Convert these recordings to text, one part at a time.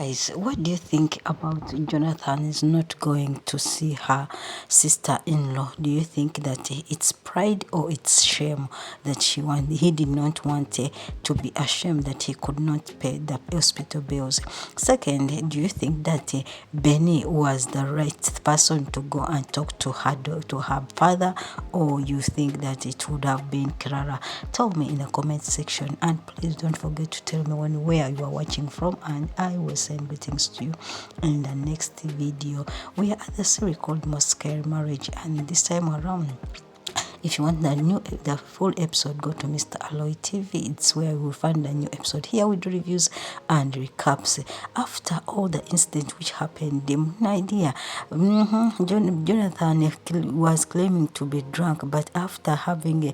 Guys, what do you think about Jonathan is not going to see her sister-in-law? Do you think that it's pride or it's shame that he did not want to be ashamed that he could not pay the hospital bills? Second, do you think that Benny was the right person to go and talk to her father, or you think that it would have been Clara? Tell me in the comment section, and please don't forget to tell me where you are watching from, and I will send greetings to you in the next video. We are at the series called Most Scary Marriage, and this time around, if you want the full episode, go to Mr. ALOY TV. It's where you will find a new episode. Here we do reviews and recaps. After all the incident which happened, the idea, Jonathan was claiming to be drunk, but after having the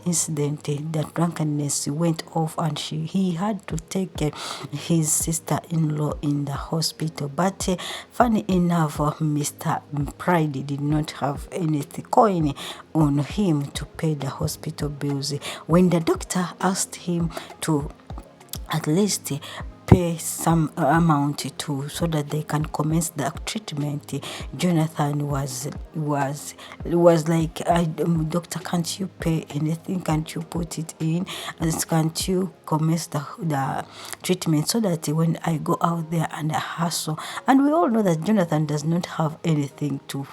incident, the drunkenness went off, and he had to take his sister-in-law in the hospital. But funny enough, Mr. Pride did not have anything coin on him to pay the hospital bills. When the doctor asked him to at least pay some amount so that they can commence the treatment, Jonathan was like, doctor, can't you pay anything? Can't you put it in? Can't you commence the treatment so that when I go out there and I hustle? And we all know that Jonathan does not have anything to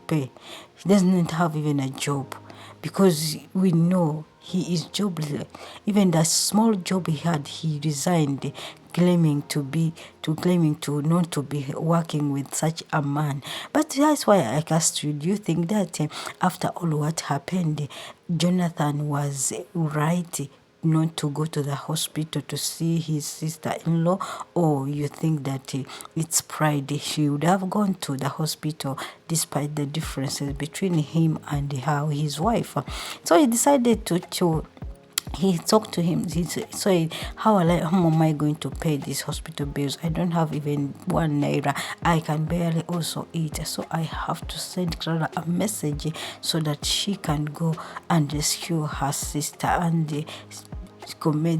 pay. He doesn't have even a job, because we know he is jobless. Even the small job he had, he resigned, claiming to not to be working with such a man. But that's why I asked you, do you think that after all what happened, Jonathan was right not to go to the hospital to see his sister-in-law, or you think that it's pride? She would have gone to the hospital despite the differences between him and his wife. So he decided he talked to him. He said, how am I going to pay these hospital bills? I don't have even 1 naira. I can barely also eat. So I have to send Clara a message so that she can go and rescue her sister and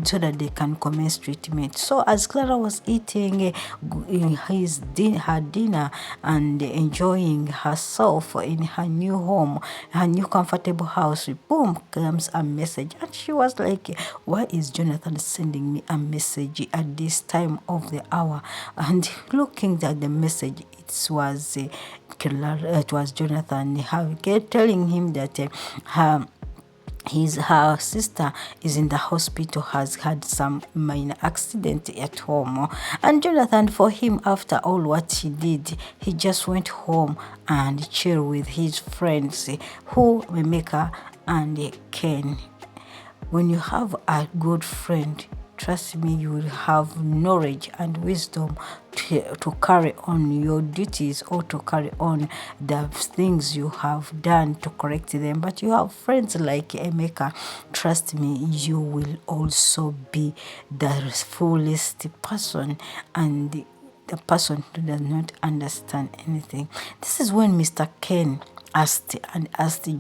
so that they can commence treatment. So as Clara was eating her dinner and enjoying herself in her new home, her new comfortable house, boom, comes a message, and she was like, why is Jonathan sending me a message at this time of the hour? And looking at the message, it was Jonathan telling him that her sister is in the hospital, has had some minor accident at home. And Jonathan, for him, after all what he did, he just went home and chill with his friends, Memeka and Ken. When you have a good friend, trust me, you will have knowledge and wisdom to carry on your duties, or to carry on the things you have done to correct them. But you have friends like Emeka, trust me, you will also be the fullest person, and the person who does not understand anything. This is when Mr. Ken asked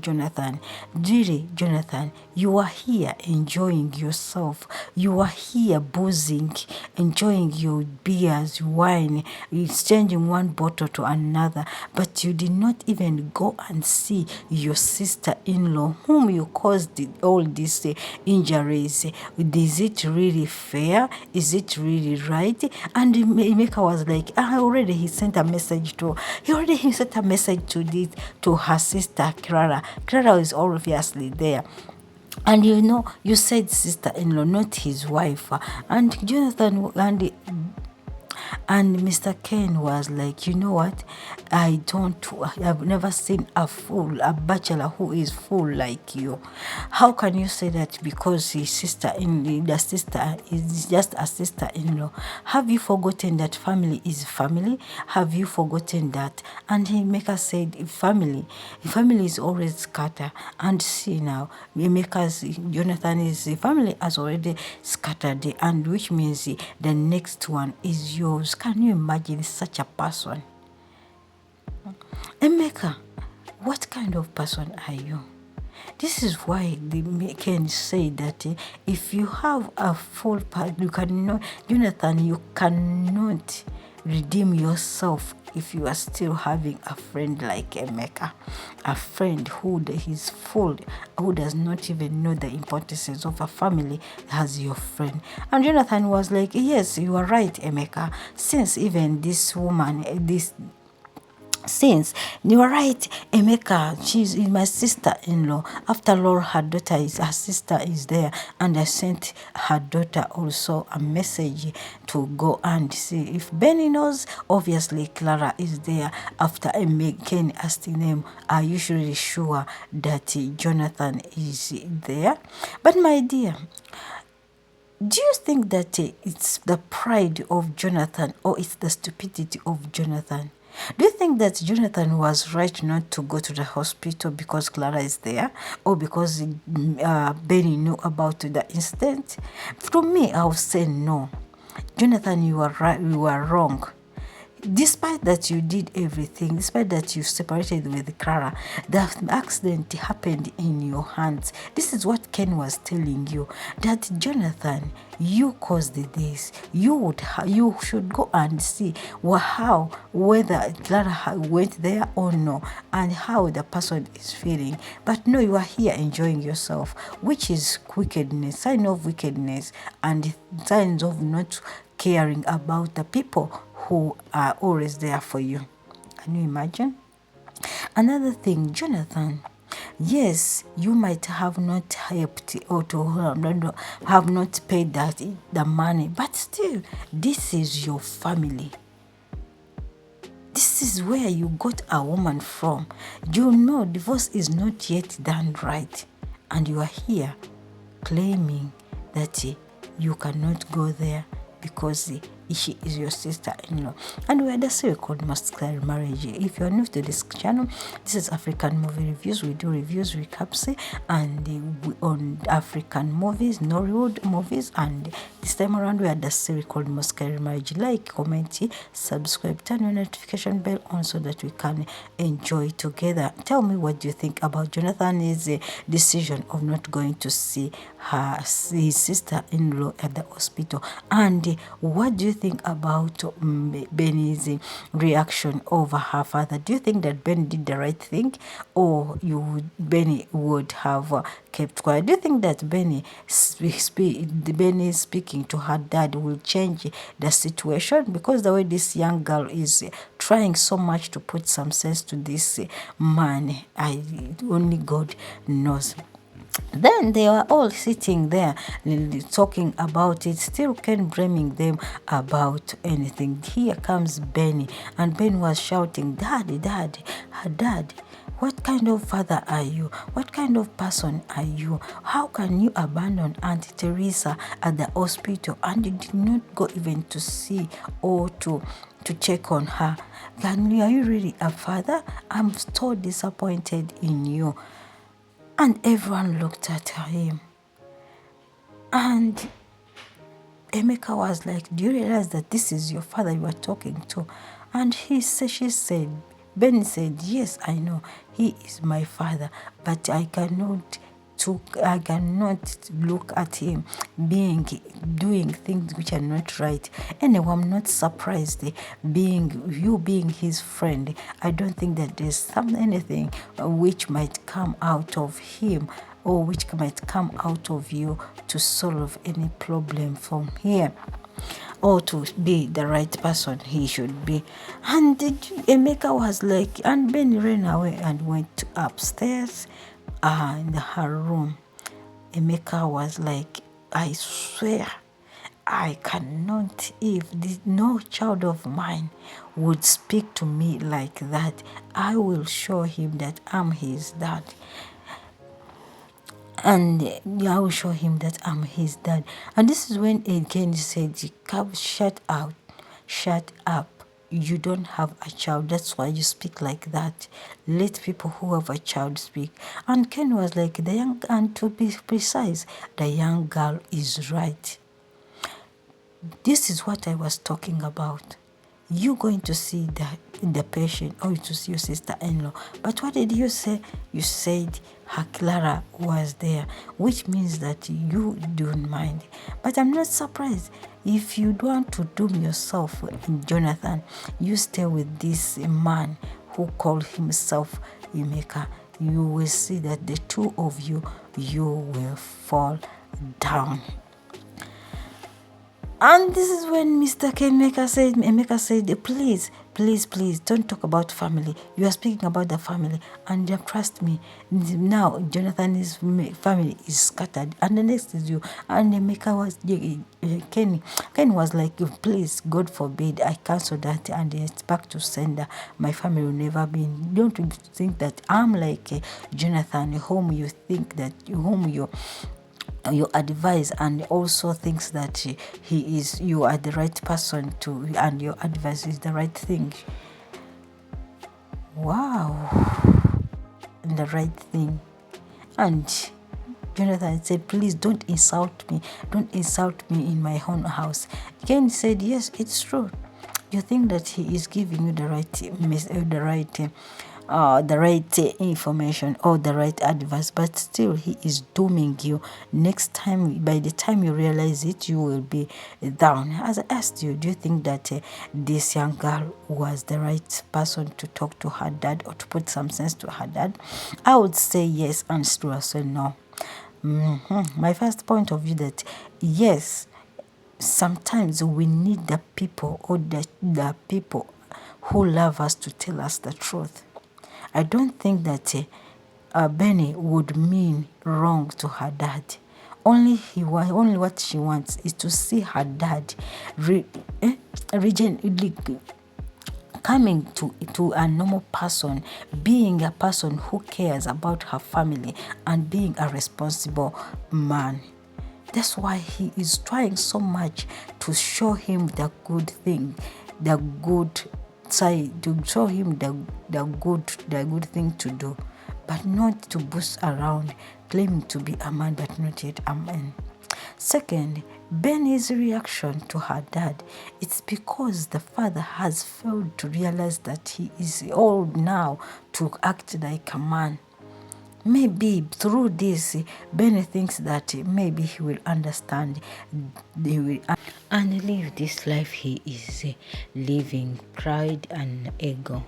Jonathan, really, Jonathan, you are here enjoying yourself. You are here boozing, enjoying your beers, wine, exchanging one bottle to another, but you did not even go and see your sister-in-law, whom you caused all these injuries. Is it really fair? Is it really right? And Emeka was like, he sent a message to her sister Clara. Clara is obviously there. And you said sister-in-law, not his wife. And Jonathan and Mr. Ken was like, you know what? I've never seen a bachelor who is full like you. How can you say that because the sister is just a sister-in-law? Have you forgotten that family is family? Have you forgotten that? And Emeka said, family is always scattered. And see now, Jonathan's family has already scattered, and which means the next one is yours. Can you imagine such a person? Emeka, what kind of person are you? This is why they can say that if you have a full part, you cannot, Jonathan, you cannot redeem yourself if you are still having a friend like Emeka, a friend who is full, who does not even know the importance of a family as your friend. And Jonathan was like, yes, you are right, Emeka, since even this woman, since you are right, Emeka, she's my sister-in-law. After all, her daughter is, her sister is there, and I sent her daughter also a message to go and see if Benny knows. Obviously, Clara is there. After Ken asking them, are you really sure that Jonathan is there? But my dear, do you think that it's the pride of Jonathan or it's the stupidity of Jonathan? Do you think that Jonathan was right not to go to the hospital because Clara is there or because Benny knew about the incident? To me, I would say no. Jonathan, you are right, you are wrong. Despite that you did everything, despite that you separated with Clara, the accident happened in your hands. This is what Ken was telling you, that Jonathan, you caused this. You should go and see how, whether Clara went there or no, and how the person is feeling. But no, you are here enjoying yourself, which is wickedness, sign of wickedness, and signs of not caring about the people who are always there for you. Can you imagine? Another thing, Jonathan, yes, you might have not helped or to have not paid the money, but still, this is your family. This is where you got a woman from. You know divorce is not yet done right, and you are here claiming that you cannot go there because she is your sister-in-law. And we are the series called Masculine Marriage. If you are new to this channel, this is African movie reviews. We do reviews, recaps, and on African movies, Nollywood movies. And this time around, we are the series called Masculine Marriage. Like, comment, subscribe, turn your notification bell on so that we can enjoy together. Tell me what you think about Jonathan's decision of not going to see his sister-in-law at the hospital, and what do you think about Benny's reaction over her father? Do you think that Benny did the right thing, or Benny would have kept quiet? Do you think that Benny speaking to her dad will change the situation? Because the way this young girl is trying so much to put some sense to this man, only God knows. Then they were all sitting there talking about it, still Ken blaming them about anything. Here comes Benny, and Ben was shouting, Daddy, Daddy, Daddy. What kind of father are you? What kind of person are you? How can you abandon Auntie Teresa at the hospital and you did not go even to see or to check on her? Are you really a father? I'm so disappointed in you. And everyone looked at him. And Emeka was like, do you realize that this is your father you are talking to? And she said, Ben said, yes, I know, he is my father, but I cannot look at him doing things which are not right. Anyway, I'm not surprised being his friend. I don't think that there's anything which might come out of him or which might come out of you to solve any problem from here, or to be the right person he should be. And Emeka was like, and Ben ran away and went upstairs in her room. Emeka was like, I swear, I cannot, if no child of mine would speak to me like that, I will show him that I'm his dad. And I will show him that I'm his dad. And this is when again he said, shut up. You don't have a child. That's why you speak like that. Let people who have a child speak. And Ken was like, and to be precise, the young girl is right. This is what I was talking about. you're going to see the patient or to see your sister-in-law. But what did you say? You said her Clara was there, which means that you don't mind. But I'm not surprised. If you don't want to doom yourself, Jonathan, you stay with this man who called himself Emeka. You will see that the two of you will fall down. And this is when Mr. Emeka said, please, don't talk about family. You are speaking about the family. And trust me, now Jonathan's family is scattered. And the next is you. And Emeka was, Kenny was like, please, God forbid, I cancel that and it's back to sender. My family will never be. Don't you think that I'm like Jonathan, whom you think that, whom you advise and also thinks that you are the right person to, and your advice is the right thing. Wow. The right thing. And Jonathan said, please don't insult me. Don't insult me in my own house. Ken said, yes, it's true. You think that he is giving you the right information or the right advice, but still he is dooming you. Next time, by the time you realize it, you will be down. As I asked you, do you think that this young girl was the right person to talk to her dad or to put some sense to her dad? I would say yes, and still say no. My first point of view that yes, sometimes we need the people or the people who love us to tell us the truth. I don't think that Benny would mean wrong to her dad. Only what she wants is to see her dad coming to a normal person, being a person who cares about her family and being a responsible man. That's why he is trying so much to show him the good thing, the good side, to show him the good thing to do, but not to boast around, claiming to be a man but not yet a man. Second, Benny's reaction to her dad, it's because the father has failed to realize that he is old now to act like a man. Maybe through this, Benny thinks that maybe he will understand, and live this life he is living, pride and ego.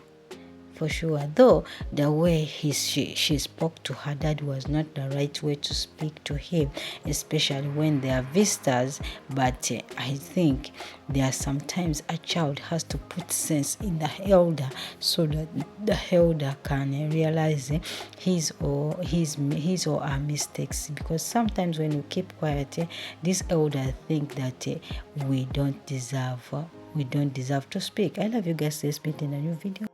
For sure, though the way she spoke to her dad was not the right way to speak to him, especially when they are visitors. But I think there are sometimes a child has to put sense in the elder so that the elder can realize his or her mistakes. Because sometimes when we keep quiet, this elder think that we don't deserve to speak. I love you guys. Let's meet in a new video.